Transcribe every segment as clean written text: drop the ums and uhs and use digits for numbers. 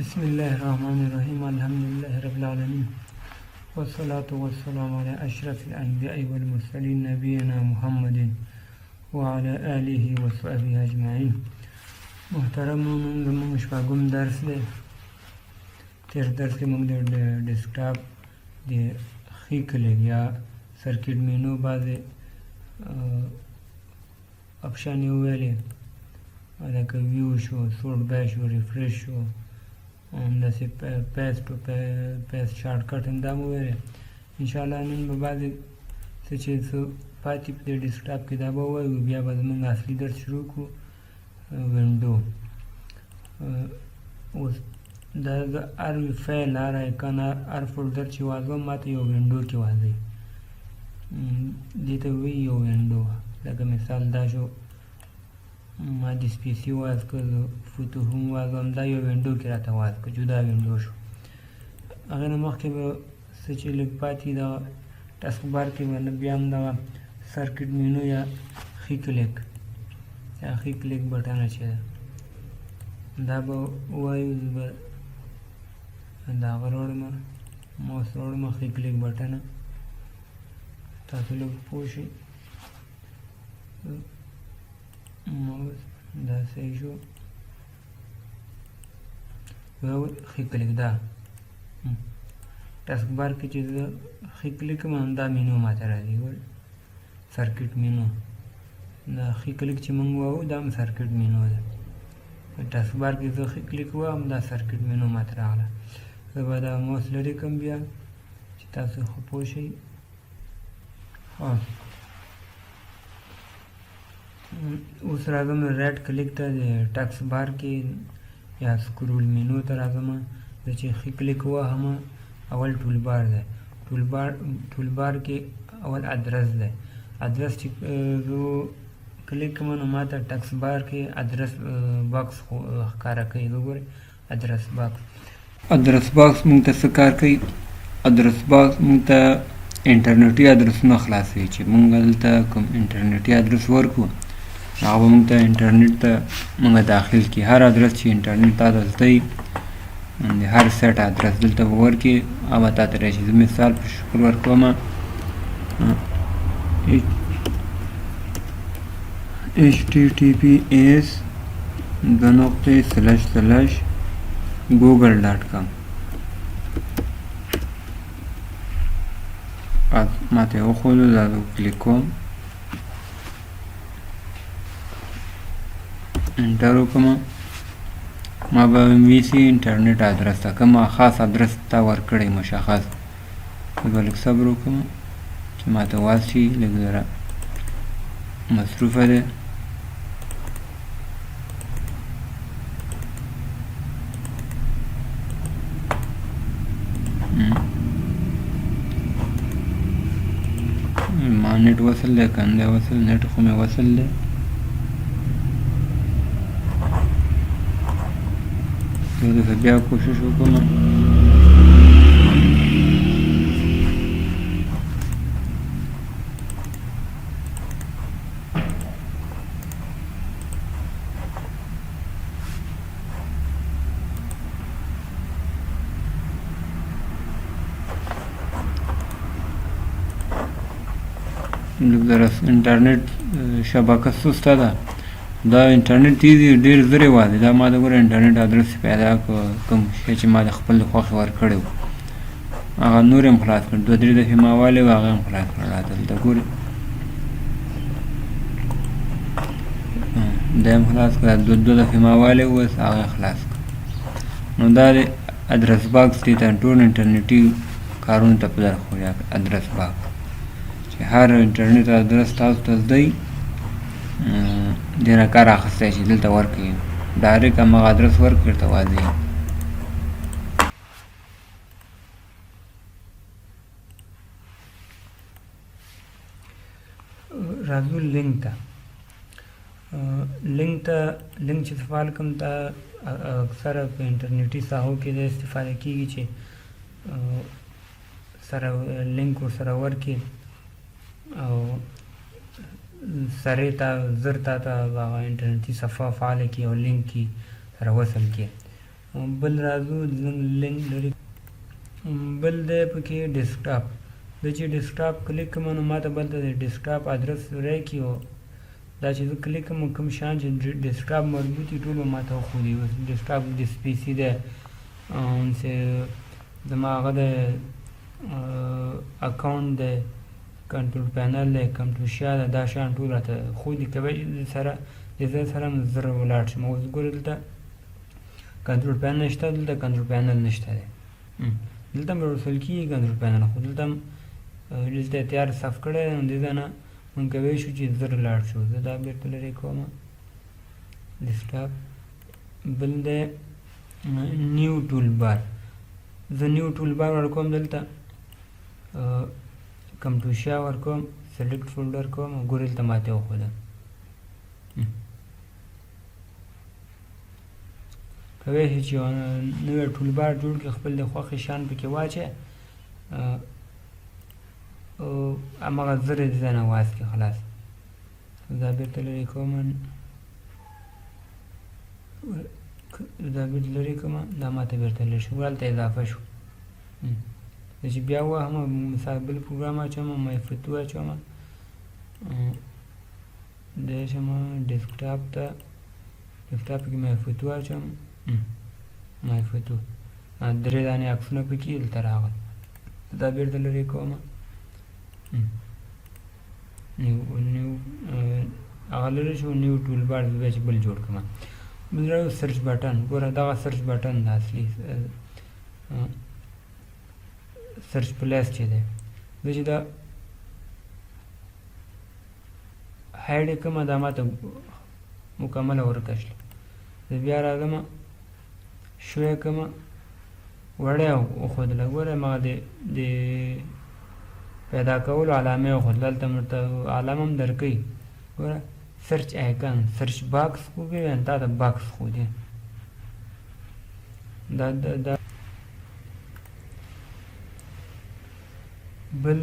بسم الله الرحمن الرحيم الحمد لله رب العالمين والصلاة والسلام على أشرف الأنبياء والمرسلين نبينا محمد وعلى آله وصحبه أجمعين. محترمون زموږ شپږم درس دی. تیر درس کې موږ د ډیسکټاپ د ښي کلیک یا سرکټ مینو بعضې اپشن یې وویلې، لکه ویو شو، سورټ بای شو، ریفریش شو، همداسې پیسټ و پیسټ شارټکټ هم دا مو وویلې. انشاءالله نن به بعضې څه چې څه پاتې په دې ډیسکټاپ کې دا به ووایو، بیا به زموږ اصلي درس شروع کړو. وینډو اوس دا هر فایل، هر ایکن، هر فولډر چې وازوم ماته یو وینډو کې وازوي. دې ته وایي یو وینډو. لکه مثال دا شو، ما د سپیسي واز که فتوحون وازوم، دا یو وینډو کې راته واز که، جدا وینډو شو. هغې نه مخکې به څه چې لږ پاتې دغه ټاسک بار کې به بیا هم دغه سرکټ مینو یا ښي کلیک یا ښي کلیک بټنه چې ده دا به ووایو. زه به د هغه راوړم، ماوس راوړم، ښي کلیک بټنه. تاسو لږ پوه شئ. ماوس دا صحیح شو، ښي کلیک دا ټاسک بار کې چې زه ښي کلیک کوم همدا مینو ماته راځي. سرکټ مینو دا ښي کلیک چې موږ ووایو دا هم سرکټ مینو ده. په ټاسک بار کې زه ښي کلیک ووهم دا سرکټ مینو ماته راغله. زه به دا ماوس لرې کړم بیا چې تاسو ښه پوه شئ. اوس راځم رایټ کلیک ته د ټاکس بار کې یا سکرول مینو ته راځم. زه چې ښي کلیک ووهم اول ټول بار دی. ټول بار کې اول ادرس دی. ادرس چې زه کلیک کوم نو ماته ټاکس بار کې ادرس باکس ښکاره کوي. وګورئ ادرس باکس. ادرس باکس موږ ته څه کار کوي؟ ادرس باکس موږ ته انټرنیټي ادرسونه خلاصوي. چې موږ دلته کوم انټرنیټي ادرس ورکړو هغه به موږ ته انټرنیټ ته موږ داخل کړي. هر ادرس چې انټرنیټ ته دلته وي د هر سیټ ادرس دلته به ورکړي، هغه به تا ته راشي. زه مثال په شکل ورکوم https://google.com. ما ته یې وښودو، دا به کلیک کوم، انټر وکړم. ما به ویسي انټرنیټ ادرس ته کوم خاص ادرس تا ورکړی مشخص. زه به لږ صبر وکړم چې ما ته واز شي. لږ ذره مصروفه دی. ما نیټ وصل دی که نه دی وصل؟ نیټ خو مې وصل دی. یو دفعه بیا کوشش وکړم. انټرنیټ شبکه سسته ده. دا انټرنیټ تیز ډېر زر یې واځي. دا ما د ګوره انټرنیټ ادرس پیدا کړ، کوم شی چې ما د خپل د خوښې ورکړی و هغه نور یې هم خلاص کړ. 2-3 دفعې ما والی و هغه هم خلاص کړ. دلته ګورې دا هم خلاص کړ. 2 دفعې ما والی و اوس هغه خلاص کړ. نو دا د ادرس باکس دې ته ټول انټرنیټي کارونو ته په درخوري. ادرس باکس چې هر انټرنیټ ادرس تاسو ته زده وي دې نه کار اخیستی شي، دلته ورکوي. ډایرکټ هماغه ادرس ورکړي ورته واضح. راځو لینک ته. لینک چې استفاده کوم ته اکثره په انټرنیټي ساحو کې د استفاده کېږي چې سره لینک ورسره ورکړي او سره تا زر تا هغه انټرنیټي صفحه فعاله کړي او لینک کې سره وصل کړي. بل راځو لینک لري بل دی پکې ډیسکټاپ زه چې ډیسکټاپ کلیک کوم نو ماته بلته د ډیسکټاپ ادرس راکړي او دا چې زه کلیک کوم کوم شیان چې ډیسکټاپ مربوط دي ټول به ماته وښودي ډیسکټاپ د پی سي دی زما هغه د اکاونټ دی کنټرول پینل دی کمپیوټر ده دا شیان ټول راته ښودي کوی سره د زه سره هم زر ولاړ شم اوس ګوره دلته کنټرول پینل شته دلته کنټرول پینل نشته دی دلته هم رسول کېږي کنټرول پینل خو دلته هم دلته تیار صف کړی دی نو دې ځای نه مونږ کولی شو چې زر لاړ شو زه دا بېرته لرې کوم ډیسکټاپ بل دی نیو ټول بار زه نیو ټول بار ورکوم دلته کمپیوټر ورکوم سلیکټ فولډر کوم او ګورې دلته ماته وښوده کولی شي چې نوی ټول بار جوړ کړي خپل د خوښې شیان پکې واچوې هماغه زر یې د ځای نه واسکړي خلاص دا بېرته لرې کوم دا بېرته لرې کوم دا ماته بېرته لرې شو هلته اضافه شو زه چې بیا ووهم مثال بل پروګرام اچوم مایفتو اچوم دی شم ډیسکټاپ ته ډیسکټاپ کې مایفتو اچوم مایفتو درې دانې عکسونه پکې دلته راغل دا بېرته لرې کوم نیو هغه لرې شو نیو ټول بار بیا چې بل جوړ کړم بل راځو سرچ بټن ګوره دغه سرچ بټن د اصلي سرچ پلیس چې دی زه چې دا هایډ یې کړم دا ماته مکمله ورکه شله زه بیا راځم شو یې کړم وړی وښودله ګوره هماغه د پیدا کولو علامې وښودله هلته ورته علامه هم درکوي ګوره سرچ آیکن سرچ باکس وګورئ تا ته باکس ښودي دا بل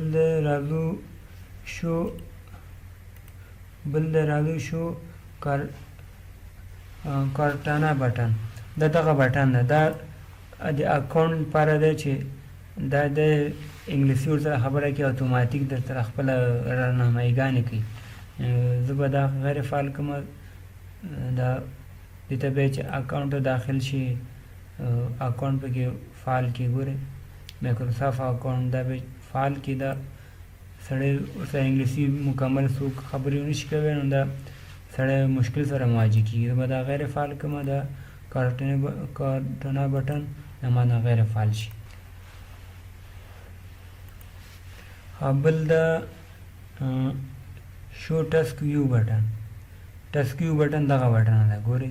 راځو شو کارټانا بټن دا دغه بټن ده دا د اکاونټ لپاره دی چې دا د انګلیسي ورسره خبره کوي اتوماتیک در سره خپله راهنماییګانې کوي زه به دا غیر فعال کړم دا دې ته بیا چې اکاونټ ته داخل شي اکاونټ پکې فعال کړي ګورئ مایکروسافټ اکاونټ دا به فعال کړي دا سړی ورسره انګلیسي مکمل څوک خبرې ونشي کوی نو دا سړی مشکل سره مواجه کېږي زه به دا غیر فعال کړم دا کارټانا بټن دا مانه غیر فعال شي بل دا شو ټسک ویو بټن ټسک ویو بټن دغه بټن ده ګورئ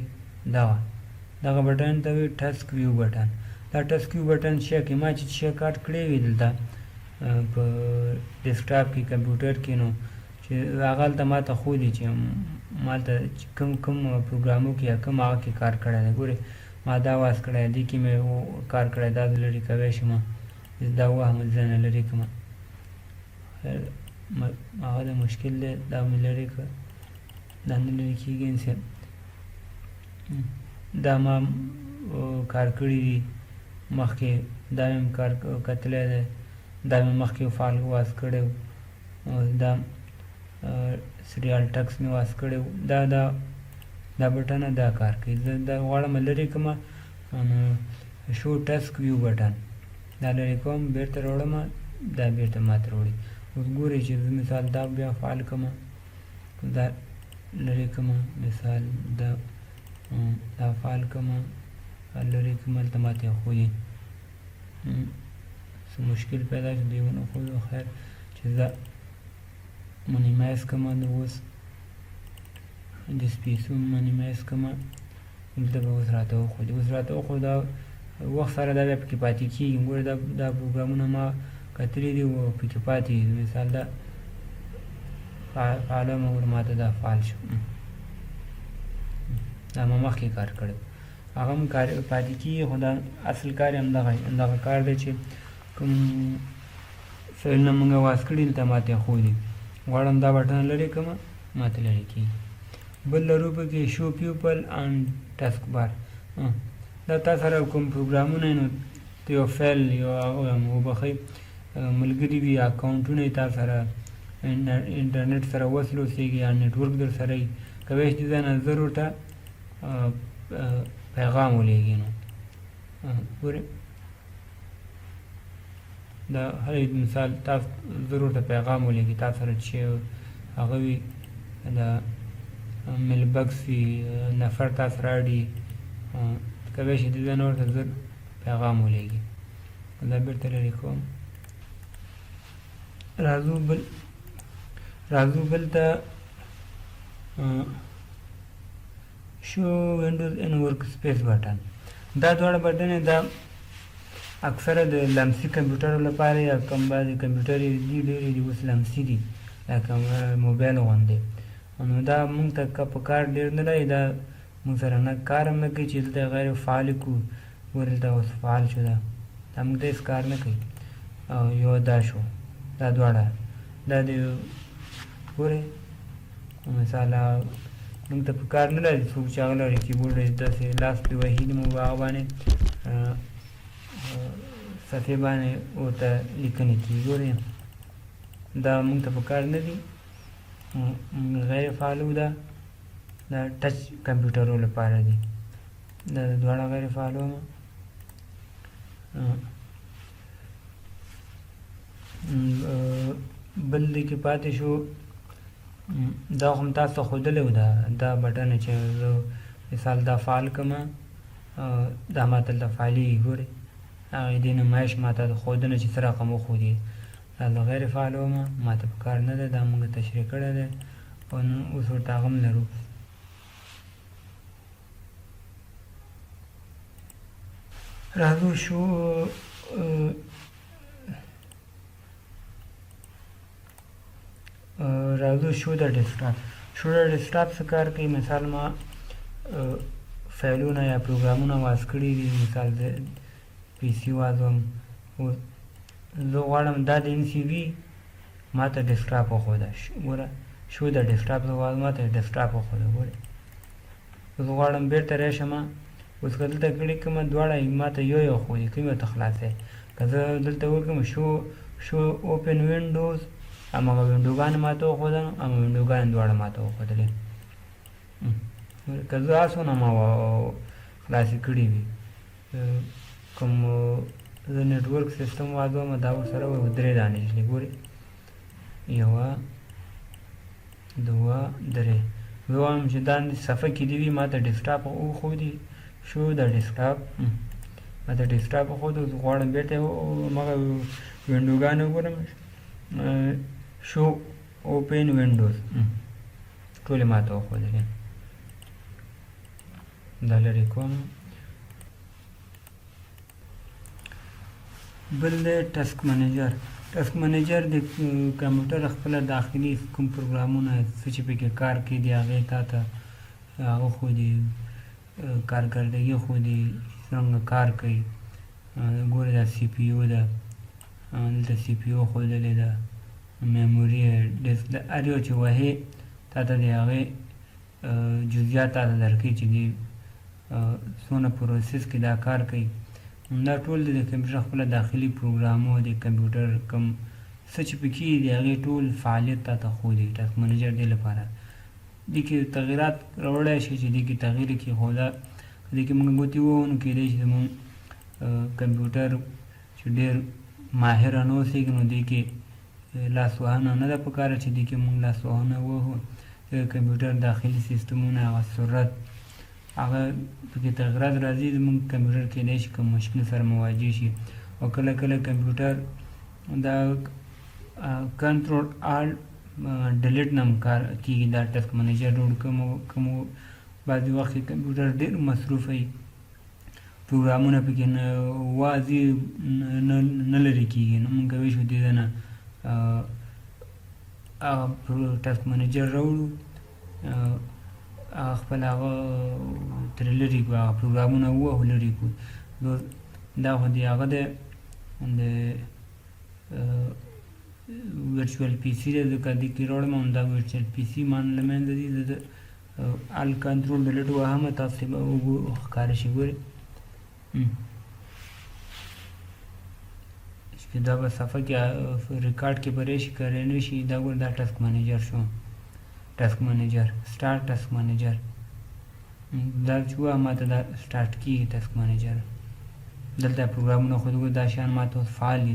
دغه بټن ته وایي ټسک ویو بټن دا ټسک ویو بټن شی کې ما چې شی کاټ کړی وي دلته په ډیسکټاپ کې کمپیوټر کې نو چې هغه هلته ماته ښودي چې ما ته کوم پروګرامو کې یا کوم هغه کې کار کړی دی ګورئ ما دا واس کړی دې کې مې کار کړی دا لرې کوی شم دا وهم زه نه لرې کړم هغه د مشکل دی دا مې لرې کړه دا نه لرې کېږي انسان دا ما کار کړي دي مخکې دا مې کار کتلی دی دا مې مخکې فعال واس کړی دا سریال ټکس مې واس کړی دا بټنه دا کار کوي زه دا غواړم لرې کړم شو ټسک ویو بټن دا لرې کوم بېرته راوړم دا بېرته ماته راوړي اوس ګورئ چې زه مثال دا بیا فعال کړم دا لرې کړم مثال دا فعال کړم لرې کړم هلته ماته ښودي څه مشکل پیدا شو دی ونه ښودو خیر چې زه منیمایز کړم د اوس د سپیسو منیمایز کړم دلته به اوس راته وښودي اوس راته وښود دا وخت سره دا بیا پکې پاتې کېږي ګوره دا پروګرامونه ما کتلي دي او پکې پاتې دي مثال دا فعاله مه ګوره ماته دا فعال شو دا ما مخکې کار کړی هغه هم پاتې کېږي خو دا اصل کار یې همدغه کار دی چې کوم فایلونه مونږ واس کړي دلته ماته ښودي غواړم دا بټن لرې کړم ماته لرې کېږي بل لرو پکې شو پیپل اینډ ټاسک بار دا تا سره کوم پروګرامونه نو ته یو فایل یو وبخښئ ملګري وي اکاونټونه یې تا سره انټرنیټ سره وصل اوسېږي یا نیټورک در سره وي کولی شي ځان زر ورته پیغام ولېږي نو ګورئ دا هر مثال تاسو زر ورته پیغام ولېږي تا سره چې هغه وي د میل بکس وي نفر تا سره اړي کولی شي د ځان ورته زر پیغام ولېږي دا بېرته لرې کوم راځو بل ته شو وینډوز ان ورک سپیس بټن دا دواړه بټنې دا اکثره د لمسي کمپیوټرو لپاره یا کوم بعضې کمپیوټر یې دي ډېرې دي اوس لمسي دي لکه موبایل غوندې نو دا مونږ ته په کار ډېر نه لري دا مونږ سره نه کار هم نه کوي چې دلته غیر فعال کړو ګورې دلته اوس فعال شو دا مونږ ته هېڅ کار نه کوي او یو دا شو دا دواړه دا د ګورې مثال مونږ ته په کار نه لري څوک چې هغه لري کیبورډ یې داسې لاس پرې وهي نو په هغه باندې صفحې باندې ورته لیکنې کېږي ګورې دا مونږ ته په کار نه دي غیر فعال و دا ټچ کمپیوټرو لپاره دي دا دواړه غیر فعال وم بل دی کې پاتې شو دا هم تاسو ښودلی و دا بټن چې زه مثال دا فعال کړمه دا ماته دلته فعالېږي ګورې هغې دې نمایش ماته ښودنه چې څه رقم وښودي دا د غیر فعال ومه ماته په کار نه ده دا مونږ تشریح کړی دی او نن اوس ورته هغه هم لرو راځو شو د ډیسکټاپ ډیسکټاپ څه کار کوي مثال ما فایلونه یا پروګرامونه واز کړي دي مثال د پی سي وازوم زه غواړم دا د ان سی وي ما ته ډیسکټاپ وښوده ګوره شو د ډیسکټاپ زه غواړم ما ته ډیسکټاپ وښوده ګورې زه غواړم بېرته راشم اوس که دلته کلیک کړم دواړه ما ته یو ښودي کومې ته خلاصوي که زه دلته وکړم شو اوپن وینډوز هماغه وینډوګانې ما ته وښودل هماغه وینډوګانې دواړه ما ته وښودلې که زه هڅه نه ما خلاصې کړي وي کوم زه نیټورک سیسټم واځوم دا ورسره درې دانې شلې ګورې یوه دوه درې زه وایم چې دا صفحه کې دې وي ما ته ډیسکټاپ وښودي شو د ډیسکټاپ ما ته ډیسکټاپ وښودو زه غواړم بېرته هماغه وینډوګانې وګورم شو اوپن وینډوز ټولې ما ته وښودلې دا لرې کوم بل دی ټسک منیجر د کمپیوټر خپله داخلي کوم پروګرامونه څه چې پکې کار کوي د هغې تا ته هغه ښودي کارکردګي ښودي څرنګه کار کوي ګورې دا سی پي یو ده دلته سی پي یو ښودلې ده میموري ډیسک د هر یو چې وهې تا ته د هغې جزیات تا ته درکوي چې دې څونه پروسس کې دا کار کوي دا ټول د کمپیوټر خپله داخلي پروګرامو د کمپیوټر کوم څه چې پکې د هغې ټول فعالیت تا ته ښودي ټاسک منیجر دې لپاره دې کې تغیرات راوړی شي چې دې کې تغیر کې خو دا دې کې موږ ګوتې ووهو نو کېدی شي زموږ کمپیوټر چې ډېر ماهره نه اوسېږي نو دې کې لاسوهنه نه ده په کاره چې دې کې موږ لاسوهنه ووهو کمپیوټر داخلي سیسټمونه هغه سرعت هغه پکې تغیرات راځي زموږ کمپیوټر کېدی شي کوم مشکل سره مواجه شي او کله کله کمپیوټر دا کنټرول آل ډیلیټ نه هم کار کېږي دا ټسک منیجر روډ کوم بعضې وخت کې کمپیوټر ډېر مصروف وي پروګرامونه پکې واضح نه لرې کېږي نو موږ کولی شو دې نه ټسک منیجر راوړو خپل هغه ترې لرې کړو هغه پروګرامونه ووهو لرې کړو دا خو د هغه د ورچوال پی سي دی ځکه دې کې راوړم همدا ورچوال پی سي ما له منځه ځي د آل کنټرول ډیلیټ وهم تاسو به ښکاره شي ګورئ چې دا به صفحه کې ریکارډ کې به راشي که نه شي دا ګوره دا ټاسک منیجر شو ټاسک منیجر سټارټ ټاسک منیجر دا چې ووایه ما ته دا سټارټ کېږي ټاسک منیجر دلته پروګرامونه خو دګوره دا شیان ما ته اوس فعال دي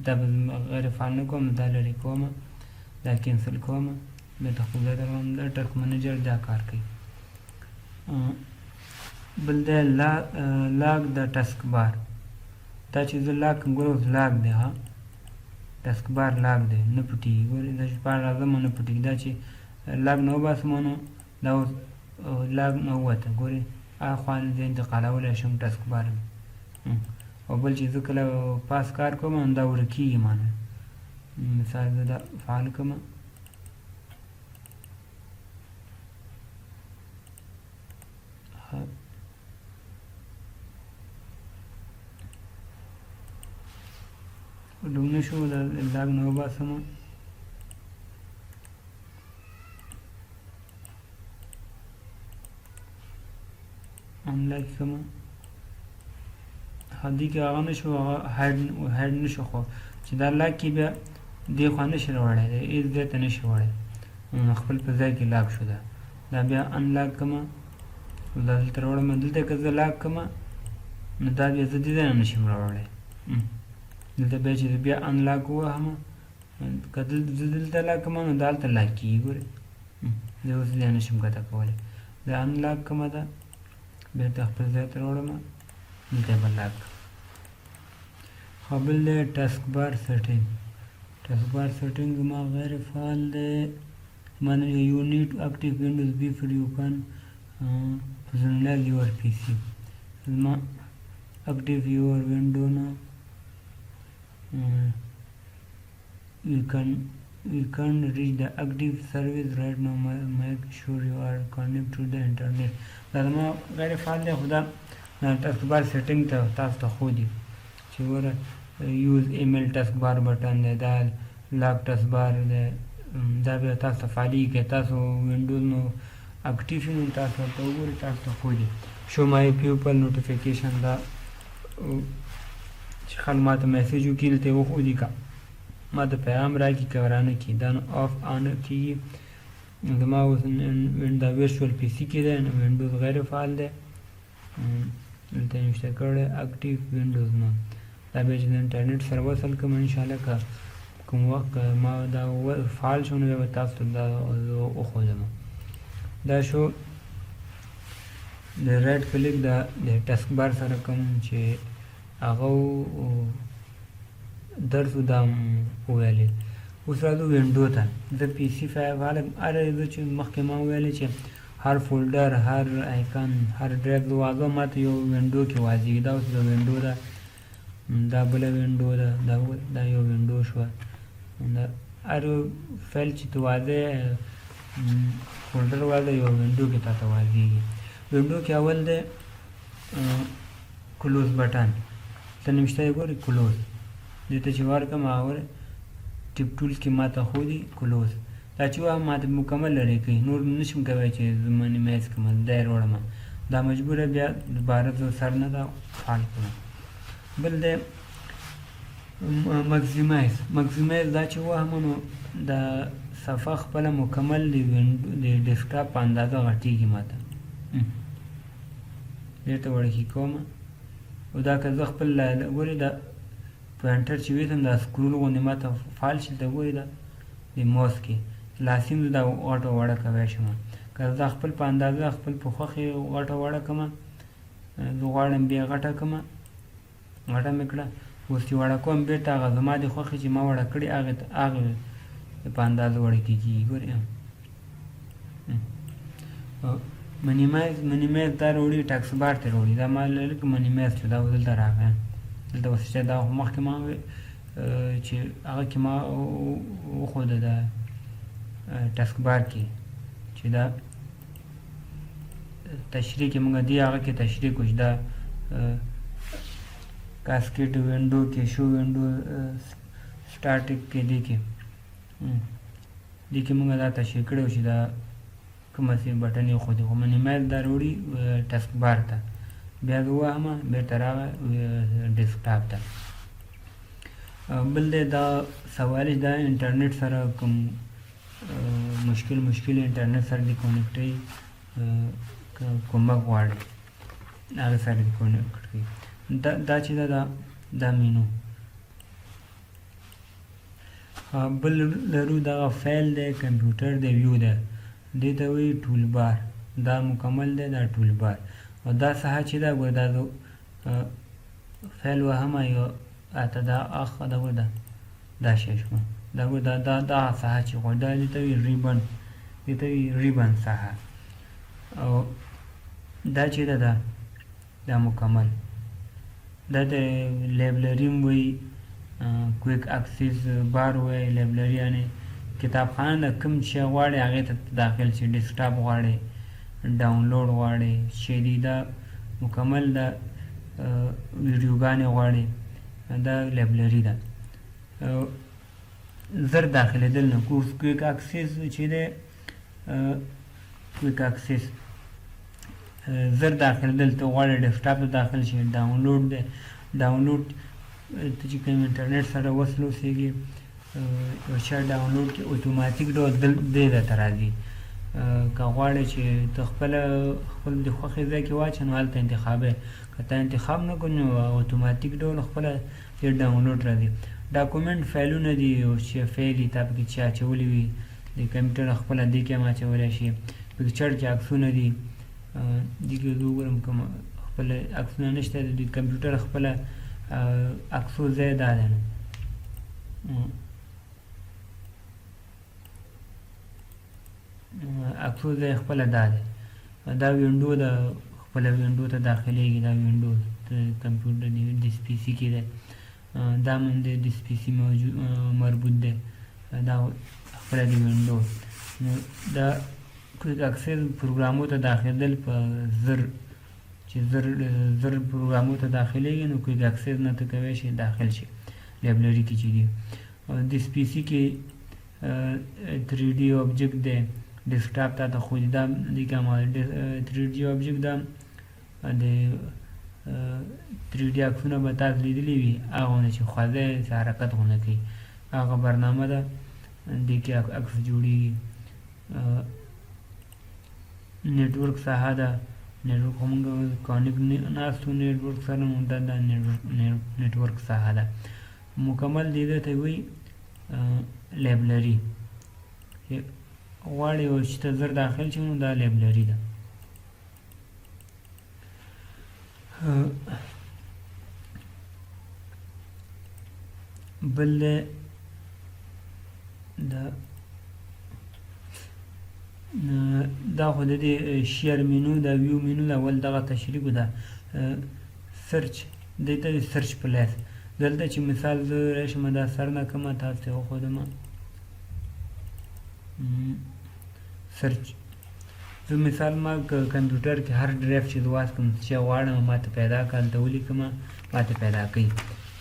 دا به غیر فعال نه کوم دا لرې کومه دا کینسل کومه بېرته خپل ځای ته راوړم دا ټاسک منیجر دا کار کوي بل دی لاګ د ټاسک بار دا چې زه لاګ کوم ګوره اوس لاګ دی ها ټاسک بار لاګ دی نه پټېږي ګورې دا چې پاڼه راځم نه پټېږي دا چې لاګ نه وباسم نو دا اوس لاګ نه ووته ګورې اخوا زه انتقالولی شم ټاسک بار او بل چې زه کله پاس کار کوم نو دا ورکېږي مانه مثال زه دا فعال کوم لونه شو د لاګ نه وباسم انلاګ کوم هدي کې هغه نه شو هاید نه شو خو چې دا لاګ کې بیا دې خوا نه شي راوړی دی هېڅ ځای ته نه شي وړی خپل په ځای کې لاګ شو دا بیا انلاګ کوم دا دلته راوړم دلته که زه لاګ کوم نو دا بیا زه دې ځای نه نشم راوړی دلته بیا چې بیا انلاګ ووهم که زه دلته لاګ کوم نو دا هلته لاګ کېږي ګورې زه اوس دې نشم کته کولی دا انلاګ کومه ده بېرته خپل ځای ته راوړم دلته به لاګ ښه بل دی ټاسک بار سیټینګ ټاسک بار سیټینګ زما غیر فعال دی معنی یو نیډ اکټیو وینډوز بیفور یو کان personalize your PC زما active your window now you can reach the active service right now make sure you are connected to the internet دا زما غیر فعال دی خو دا ټاسک بار سیټینګ ته تاسو ته خو دي چې وره یوز ایمیل ټاسک بار بټن دی دا لاګ ټاسک بار دی دا بیا تاسو ته فعالېږي که تاسو وینډوز نو اکټیو شي نو تاسو ته وګورئ تاسو ته خو دي شو مای پیپل نوټیفیکیشن دا چې خلک ما ته میسیج وکړي دلته یې وښودي که ما ته پیغام راکړي که رانه کړي دا نو آف آن کېږي زما اوس دا ویرچوال پي سي کې دی نو وینډوز غیر فعال دی دلته یې نشته کړی اکټیو وینډوز نو دا بیا چې د انټرنیټ سره وصل کړم انشاءالله که کوم وخت که ما دا فعال شو نو بیا به تاسو ته دا وښودم دا شو د رایټ کلیک د ټاسک بار سره کوم چې هغه درس دا وویلې اوس راځو وینډو ته زه پی سي فعال هر زه چې مخکې ما ویلې چې هر فولډر هر آیکن هر ډرایو زه واضح ما ته یو وینډو کې واضحېږي دا اوس د وینډو ده دا بله وینډو ده دا یو وینډو شوه هر فایل چې ته واضح فولډر والا یو وینډو کې تاته واضحېږي وینډو کې اول دی کلوز بټن ته نمشته یې ګورې کلوز دې ته چې ورکړم هغه ټیپ ټولز کې ما ته ښودي کلوز دا چې وایه ما ته مکمل لرې کوي نور نشم کوی چې زه منیمایز کړم دا یې راوړم دا مجبوره بیا دوباره زه سر نه دا فعال کړم بل دی مګزیمایز دا چې وواهم نو دا صفحه خپله مکمل د ډیسکټاپ په اندازه غټېږي ما ته بېرته وړکې کوم او دا که زه خپل ګورې دا پوینټر چې ویسم دا سکرول غوندې ما ته فعال شي ته ګورې دا د موس کې لاسي زه دا غټه وړه کوی شم که زه خپل په اندازه خپل په خوښې غټه وړه کړم زه غواړم بیا غټه کړم غټه مې کړه اوس چې وړه کوم بېرته هغه زما د خوښې چې ما وړه کړې هغې په اندازه وړه کېږي ګورې منیمایز دا راوړي ټاکس بار ته راوړي دا ما لکه منیمایز شو دا دلته راغی دلته اوس چې دا مخکې ما چې هغه کې ما وښوده دا ټاسک بار کې چې دا تشریح کې موږ دې هغه کې تشریح کړو چې دا کاسکیټ وینډو کې شو وینډو سټاټیک کې دې کې موږ دا تشریح کړی چې دا کومه سي بټن یې وښودي خو منیمایز دا راوړي ټاسک بار ته بیا زه ووهمه بېرته راغی ډیسکټاپ ته. بل دی دا سوال دا انټرنټ سره کوم مشکل انټرنټ سره دې کونیکټوي کومک غواړي هغه سره دې کونیکټ کوي. دا چې دا مینو. بل لرو دغه فایل دی کمپیوټر دی ویو دی دې ته وایي ټول بار. دا مکمل دی دا ټول بار. او دا ساحه چې ده ګوره دا فایل وهمه یو اته دا اخ دا شی شوه دا ګوره دا ساحه چې غواړي دا دې ته وایي ریبن ساحه. او دا چې ده دا مکمل دا د لایبرري هم وایي کویک اکسس بار وایي. لایبرري یعنې کتابخانه د کوم شی غواړي هغې ته داخل شي. ډیسکټاپ غواړي ډاونلوډ غواړي شیدي دا مکمل ده ویډیوګانې غواړي دا لایبرري ده. زر داخلېدل نه کویک اکسس چې دی کویک اکسس زر داخلېدل ته غواړي ډیسکټاپ ته داخل شي. ډاونلوډ دی ډاونلوډ ته چې کوم انټرنټ سره وصل اوسېږي یو شی ډاونلوډ کړي اتوماتیک ډول دې درته راځي. که غواړې چې ته خپل د خوښې ځای کې واچوې نو هلته انتخابوې. که ته انتخاب نه کړو نو اتوماتیک ډول خپله دې ډاونلوډ راځي. ډاکومنټ فایلونه دي چې فایل یې تا پکې چې اچولی وي د کمپیوټر خپله دې کې هم اچولی شي. پکچر کې عکسونه دي دې کې زه وګورم کوم خپله عکسونه نشته د کمپیوټر خپله عکسو ځای دا دی نو عکسو ځای خپله دا دی. دا وینډو ده خپله وینډو ته داخلیږي. دا وینډو کمپیوټر ډیس پي سي کې دی دا هم د ډیس پي سي مربوط دی دا خپله د وینډو. نو دا کویک اکسس پروګرامو ته داخلېدل په زر چې زر پروګرامو ته داخلیږي نو کویک اکسس نه ته کولی شي داخل شي لایبرري کې چې دي. ډیس پي سي کې 3D اوبجیکټ دی ډیسکټاپ ته ته خو دا دې کوم 3D اوبجیکټ دا د 3D عکسونه به تاسو لیدلي وي هغه چې خوځې حرکت غونه کوي هغه برنامه ده دې کې عکس جوړېږي. نیټورک ساحه ده نیټورک موږ کانیکټ ناستو نیټورک سره نو دا نیټورک ساحه ده. مکمل دې ته وایي لایبرري. غواړي چې ته زر داخل شي نو دا لایبرري ده. بل دا خو د دې شیر مینو دا ویو مینو دا اول دغه تشریح ده سرچ دې ته سرچ پلیس. دلته چې مثال زه راشم دا سر نه کومه تاسو ته وښودم سرچ. زه مثال ما کمپیوټر کې هر ډرایو چې زه واس کوم چې غواړم ما ته پیدا کړه هلته ولیکمه ما ته پیدا کوي.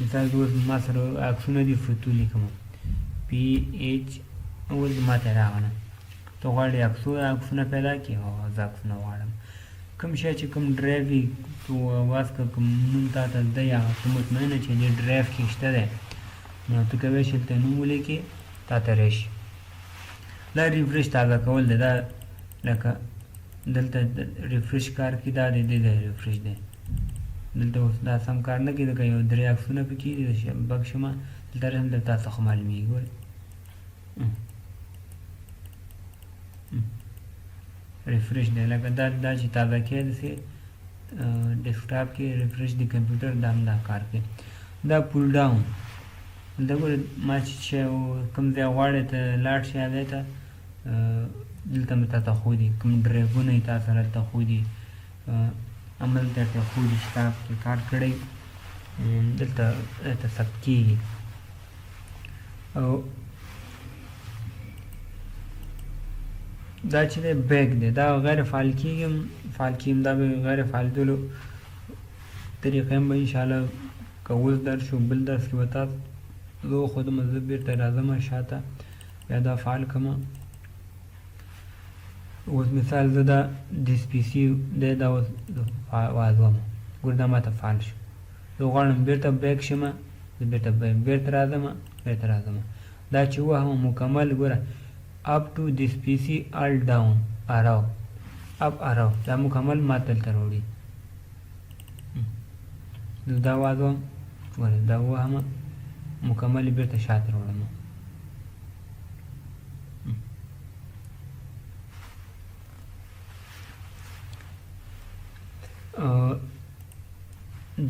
مثال زه اوس ما سره عکسونه دي فتو لیکم PH اوس ما ته راغله. ته غواړې عکسونه پیدا کړي او زه عکسونه غواړم کوم شی چې کوم ډرایو وي واس که کوم نوم تا ته زده یا ته مطمئنه چې دې ډرایو کې شته دی نو ته کولی شي هلته نوم ولیکې تا ته راشي. دا ریفریش تازه کول دی دا لکه دلته ریفریش کار کې دا دی دی ریفریش دی دلته اوس دا سم کار نه کوي ځکه یو درې عکسونه پکې دي بګ شمه دلته رسم دلته تاسو خو معلومېږي ګورئ ریفریش دی لکه دا چې تازه کې داسې ډیسکټاپ کې ریفریش د کمپیوټر دا هم دا کار کوي. دا پول ډاون دا ګورئ ما چې کوم ځای غواړئ ته لاړ شئ هغې ته دلته مې تاته ښودي کوم ډرایوونه یې تا سره هلته ښودي عمل درته ښودي چې تا پکې کار کړی دلته ثبت کېږي. او دا چې دی بیک دی دا غیر فعال کېږي فعال کېږم دا به غیر فعالېدلو طریقې هم به انشاءالله که اوس درس شو بل درس کې به تاسو زه وښودم زه بېرته راځم شاته بیا دا فعال کړم. اوس مثال زه دا ډیس پي سي دی دا اوس واځوم ګوره دا ماته فعال شو. زه غواړم بېرته بیک شمه، زه بېرته راځم. دا چې ووهم مکمل ګوره up to this PC all down arrow up arrow دا مکمل ما دلته راوړي. زه دا وازوم ګوره دا ووهم مکمل بېرته شاته راوړم.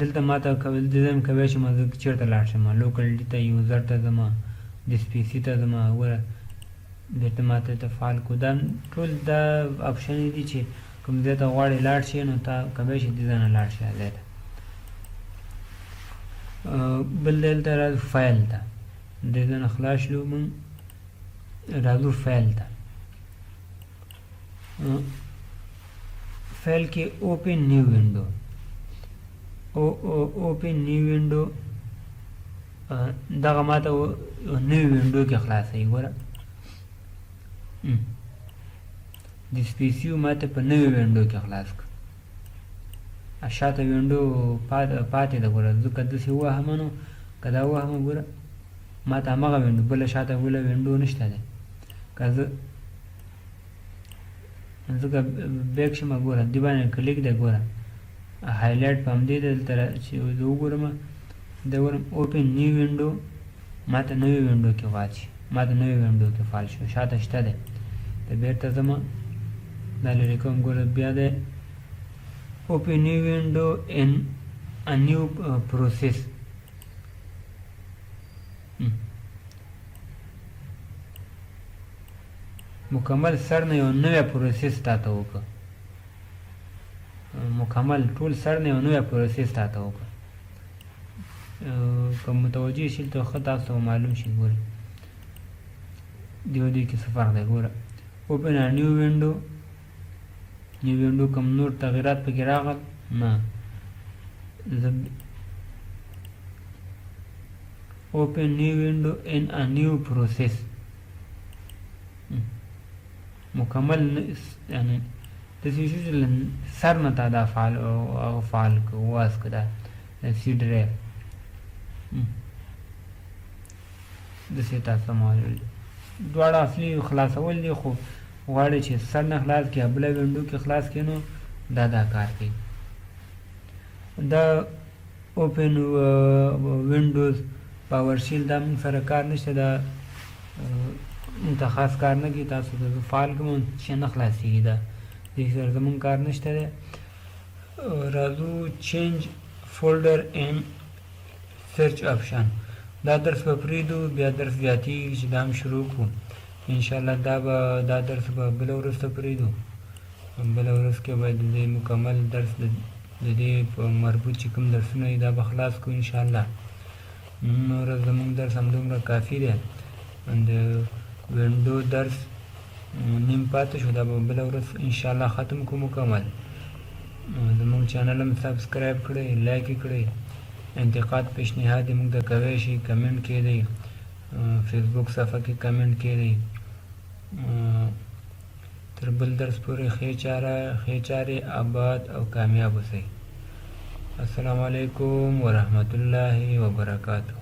دلته ماته ډیزاین کوی شم زه چېرته لاړ شم، لوکل ډي ته یوزر ته ځم، ډس پي سي ته ځم، ګوره بېرته ماته ته فعال کړو. دا ټول دا اپشنې دي چې کوم ځای ته غواړې لاړ شې نو تا کوی شې دې ځای نه لاړ شې ځای ته. بل دلته راځو فایل ته، دې ځای نه خلاص شلو موږ راځو فایل ته. فایل کې اوپن نیو وینډو اوپن نیو وینډو دغه ماته نوی وینډو کې خلاصوي. ګوره د سپیسیو ماته په نوی وینډو کې خلاص کړه، شاته وینډو پاتې ده. ګوره زه که داسې ووهمه نو که دا ووهمه ګوره ماته همغه وینډو بله شاته بله وینډو نشته دی. که زه که بیک شمه ګوره دې باندې کلیک دی، ګوره هایلایټ په همدې دلته چې زه وګورم دا ګورم اوپن نیو وینډو ماته نوی وینډو کې واچي، ماته نوی وینډو کې فعال شو، شاته شته دی. ته بېرته ځم دا لرې کوم، ګوره بیا دی اوپن نیو وینډو ان ا نیو پروسیس. مکمل سر نه یو نوی پروسیس تاته وکړه، مکمل ټول سر نه یو نوی پروسیس تاته وکړه. که متوجه شي ته ښه تاسو ته معلوم شي. ګورئ دې کې څه فرق دی. ګوره اوپن ا نیو وینډو کوم نور تغیرات پکې راغل نه، اوپن نیو وینډو ان ا نیو پروسیس مکمل یعنی داسې شو چې سر نه تا دا فعال که واز که دا سی ډرایو داسې تاسو معلوم دواړه اصلي خلاصول دي، خو غواړئ چې سر نه خلاص کړي یا بله وینډو کې خلاص کړي نو دا کار کوي. دا اوپن وینډوز پاور شیل دا موږ سره کار نشته، دا موږ ته خاص کار نه کوي. تاسو ته زه فعال کوم چې نه خلاصېږي، دا دې سره زموږ کار نشته دی. راځو چینج فولډر اینډ سرچ آپشن. دا درس به پرېږدو، بیا درس زیاتېږي چې دا هم شروع کړو انشاءالله. دا درس به بله ورځ ته پرېږدو، بله ورځ کې به د دې مکمل درس د دې په مربوط چې کوم درسونه دي دا به خلاص کړو انشاءالله. نن ورځ زموږ درس همدومره کافي دی. د وینډو درس نیم پاتې شو، دا به بله ورځ انشاءالله ختم کړو مکمل. زموږ چینل هم سبسکرایب کړئ، لایک یې کړئ. انتقاد پیشنهاد یې موږ ته کوی شي، کمنټ کیدئ، فیسبوک صفحه کې کمنټ کیدئ. تر بل درس پورې ښې چارې آباد او کامیاب اوسئ. السلام علیکم ورحمت الله وبرکاته.